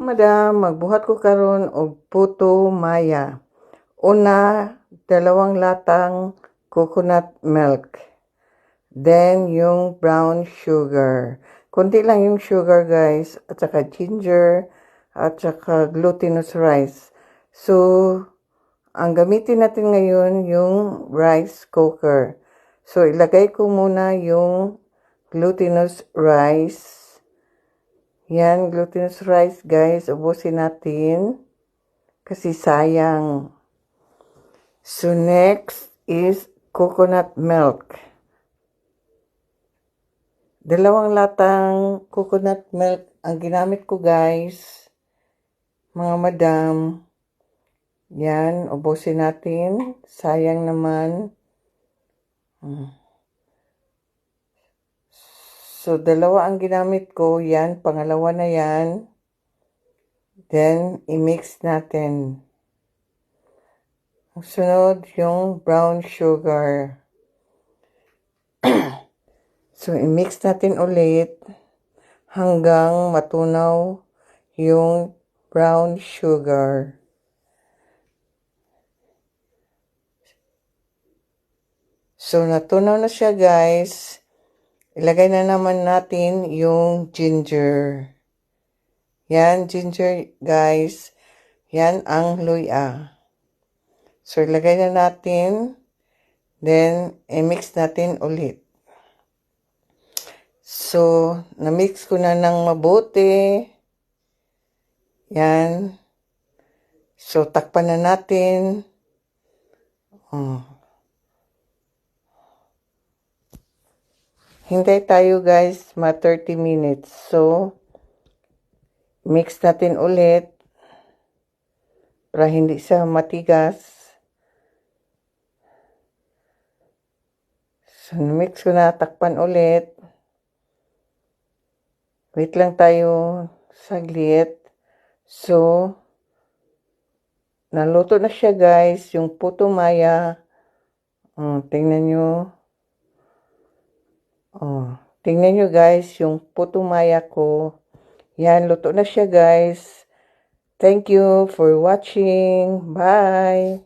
Madam, magbuhat ko karon og puto maya. Una, 2 latang coconut milk. Then, yung brown sugar. Kunti lang yung sugar, guys. At saka ginger. At saka glutinous rice. So, ang gamitin natin ngayon yung rice cooker. So, ilagay ko muna yung glutinous rice. Yan, glutinous rice, guys. Ubusin natin. Kasi sayang. So, next is coconut milk. 2 latang coconut milk ang ginamit ko, guys. Mga madam. Yan, ubusin natin. Sayang naman. So, 2 ang ginamit ko. Yan, pangalawa na yan. Then, i-mix natin. Sunod, yung brown sugar. So, i-mix natin ulit hanggang matunaw yung brown sugar. So, natunaw na siya, guys. Ilagay na naman natin yung ginger. Yan, ginger, guys. Yan ang luya. So, ilagay na natin. Then, i-mix natin ulit. So, na-mix ko na ng mabuti. Yan. So, takpan na natin. Hintay tayo, guys, 30 minutes. So, mix natin ulit para hindi siya matigas. So, mix ko na, takpan ulit. Wait lang tayo saglit. So, naluto na siya, guys, yung puto maya. Tingnan nyo. Tingnan nyo, guys, yung puto maya ko. Yan, luto na siya, guys. Thank you for watching. Bye!